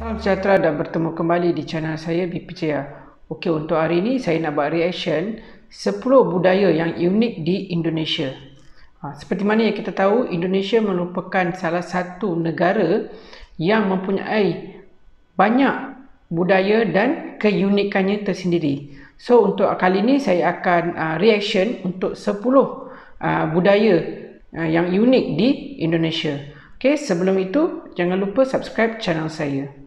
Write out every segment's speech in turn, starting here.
Salam sejahtera dan bertemu kembali di channel saya BPJA. Okey, untuk hari ini saya nak buat reaction 10 budaya yang unik di Indonesia. Seperti mana yang kita tahu, Indonesia merupakan salah satu negara yang mempunyai banyak budaya dan keunikannya tersendiri. So untuk kali ini saya akan reaction untuk 10 budaya yang unik di Indonesia. Okey, sebelum itu jangan lupa subscribe channel saya.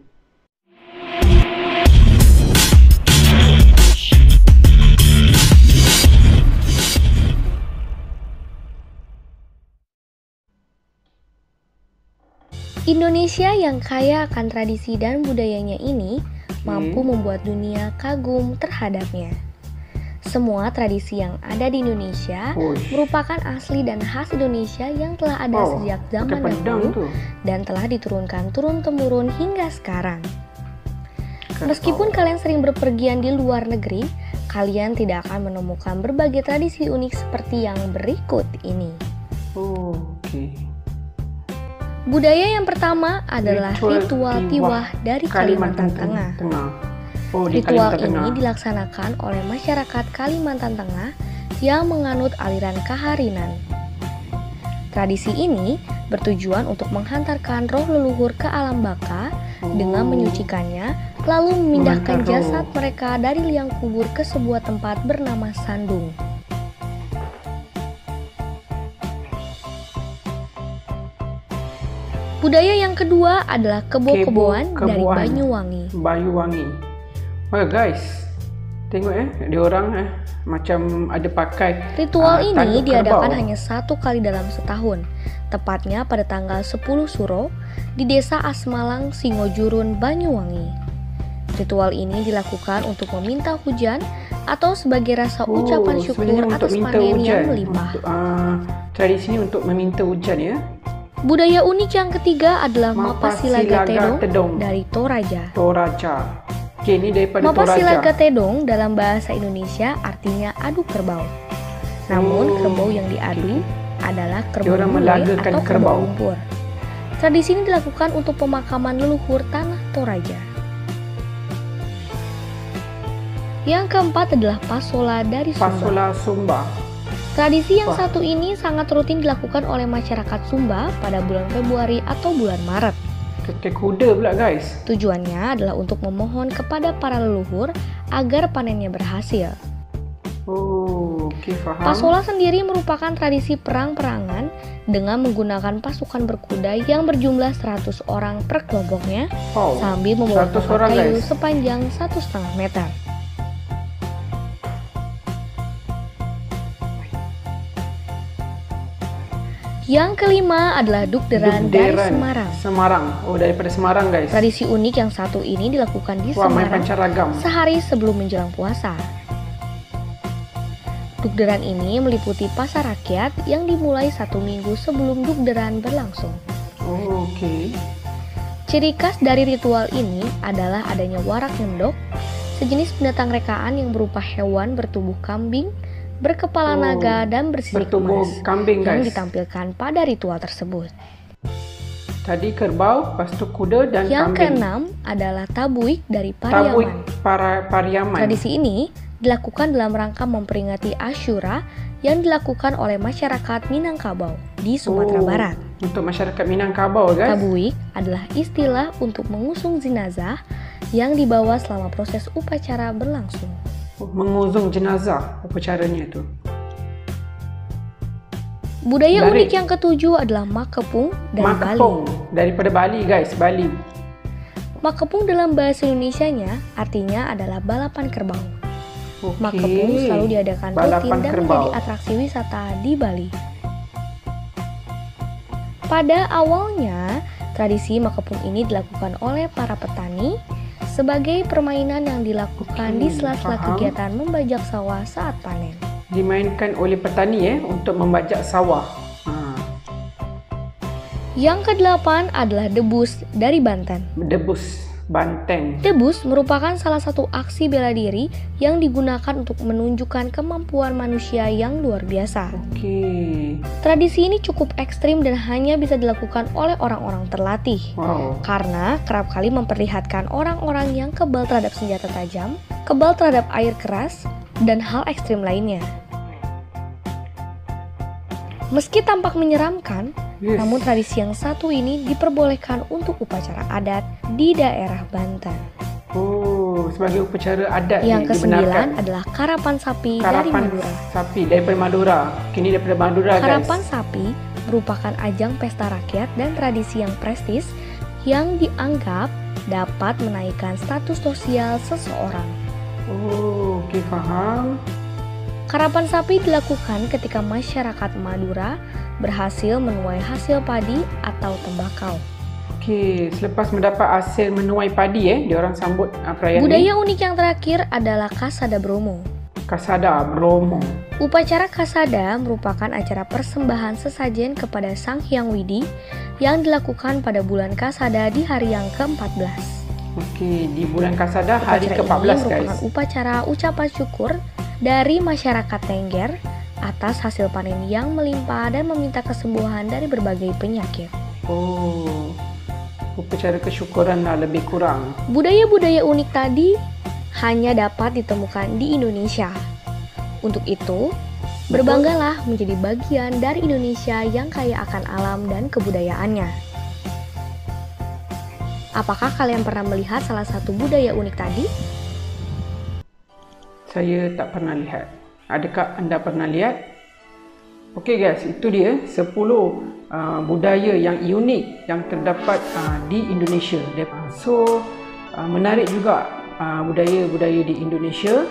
Indonesia yang kaya akan tradisi dan budayanya ini mampu membuat dunia kagum terhadapnya. Semua tradisi yang ada di Indonesia merupakan asli dan khas Indonesia yang telah ada sejak zaman dahulu dan telah diturunkan turun-temurun hingga sekarang. Meskipun kalian sering berpergian di luar negeri, kalian tidak akan menemukan berbagai tradisi unik seperti yang berikut ini. Budaya yang pertama adalah ritual tiwah dari Kalimantan Tengah. Ritual ini dilaksanakan oleh masyarakat Kalimantan Tengah yang menganut aliran Kaharinan. Tradisi ini bertujuan untuk menghantarkan roh leluhur ke alam baka dengan menyucikannya, lalu memindahkan jasad mereka dari liang kubur ke sebuah tempat bernama Sandung. Budaya yang kedua adalah kebo-keboan dari Banyuwangi. Well guys, tengok dia orang macam ada pakai. Ritual ini diadakan hanya satu kali dalam setahun, tepatnya pada tanggal 10 Suro di Desa Asmalang, Singojurun, Banyuwangi. Ritual ini dilakukan untuk meminta hujan atau sebagai rasa ucapan syukur atas panen yang melimpah. Tradisinya untuk meminta hujan ya. Budaya unik yang ketiga adalah Mapasilaga Tedong dari Toraja. Okay, ini daripada Mapasilaga Tedong dalam bahasa Indonesia artinya adu kerbau. Namun kerbau yang diadu adalah kerbau bule atau kerbau lumpur. Tradisi ini dilakukan untuk pemakaman leluhur tanah Toraja. Yang keempat adalah Pasola dari Sumba. Tradisi yang satu ini sangat rutin dilakukan oleh masyarakat Sumba pada bulan Februari atau bulan Maret. Kayak kuda pula guys. Tujuannya adalah untuk memohon kepada para leluhur agar panennya berhasil. Faham. Pasola sendiri merupakan tradisi perang-perangan dengan menggunakan pasukan berkuda yang berjumlah 100 orang per kelompoknya sambil membawa kayu sepanjang 1,5 meter. Yang kelima adalah Dukderan dari Semarang. Daripada Semarang guys. Tradisi unik yang satu ini dilakukan di Semarang sehari sebelum menjelang puasa. Dukderan ini meliputi pasar rakyat yang dimulai 1 minggu sebelum Dukderan berlangsung. Ciri khas dari ritual ini adalah adanya warak nyendok, sejenis binatang rekaan yang berupa hewan bertubuh kambing, berkepala naga dan bersisik emas yang ditampilkan pada ritual tersebut. Tadi kerbau, lepas tu kuda dan yang kambing. Keenam adalah Tabuik dari Pariaman. Tradisi ini dilakukan dalam rangka memperingati Asyura yang dilakukan oleh masyarakat Minangkabau di Sumatera Barat. Untuk masyarakat Minangkabau guys. Tabuik adalah istilah untuk mengusung jenazah yang dibawa selama proses upacara berlangsung. Mengusung jenazah upacaranya itu. Budaya unik yang ketujuh adalah Makepung dari Bali. Daripada Bali guys, Bali. Makepung dalam bahasa Indonesianya artinya adalah balapan kerbau. Makepung selalu diadakan rutin dan menjadi atraksi wisata di Bali. Pada awalnya, tradisi Makepung ini dilakukan oleh para petani sebagai permainan yang dilakukan di sela-sela kegiatan membajak sawah saat panen. Dimainkan oleh petani untuk membajak sawah. Yang kedelapan adalah Debus dari Banten. banteng. Debus merupakan salah satu aksi bela diri yang digunakan untuk menunjukkan kemampuan manusia yang luar biasa. Tradisi ini cukup ekstrim dan hanya bisa dilakukan oleh orang-orang terlatih. Karena kerap kali memperlihatkan orang-orang yang kebal terhadap senjata tajam, kebal terhadap air keras, dan hal ekstrim lainnya. Meski tampak menyeramkan, namun tradisi yang satu ini diperbolehkan untuk upacara adat di daerah Banten. Sebagai upacara adat yang ke-9 adalah karapan sapi dari Madura. Sapi dari Madura. Kini daripada Madura, guys. Karapan sapi merupakan ajang pesta rakyat dan tradisi yang prestis yang dianggap dapat menaikkan status sosial seseorang. Faham. Karapan sapi dilakukan ketika masyarakat Madura berhasil menuai hasil padi atau tembakau. Selepas mendapat hasil menuai padi, diorang sambut perayaan Budaya unik yang terakhir adalah Kasada Bromo. Kasada Bromo. Upacara Kasada merupakan acara persembahan sesajen kepada Sang Hyang Widi yang dilakukan pada bulan Kasada di hari yang ke-14. Di bulan Kasada hari ke-14, guys. Upacara ini merupakan upacara ucapan syukur dari masyarakat Tengger atas hasil panen yang melimpah dan meminta kesembuhan dari berbagai penyakit. Upacara kesyukuran lebih kurang. Budaya-budaya unik tadi hanya dapat ditemukan di Indonesia. Untuk itu, berbanggalah menjadi bagian dari Indonesia yang kaya akan alam dan kebudayaannya. Apakah kalian pernah melihat salah satu budaya unik tadi? Saya tak pernah lihat. Adakah anda pernah lihat? Guys, itu dia 10 budaya yang unik yang terdapat di Indonesia. Menarik juga budaya-budaya di Indonesia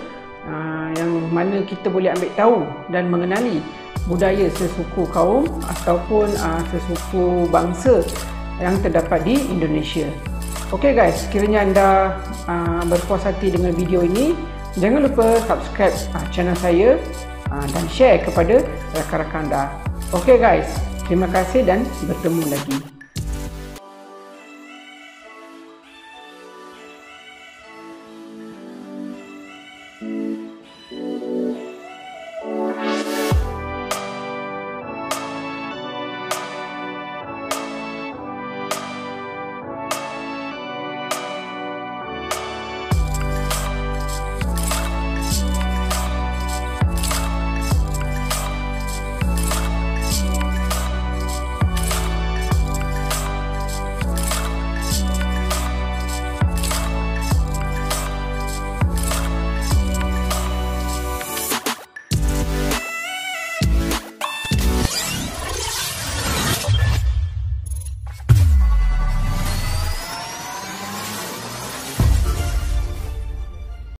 yang mana kita boleh ambil tahu dan mengenali budaya sesuku kaum ataupun sesuku bangsa yang terdapat di Indonesia. Guys, sekiranya anda berpuas hati dengan video ini, jangan lupa subscribe channel saya dan share kepada rakan-rakan anda. Guys, terima kasih dan bertemu lagi.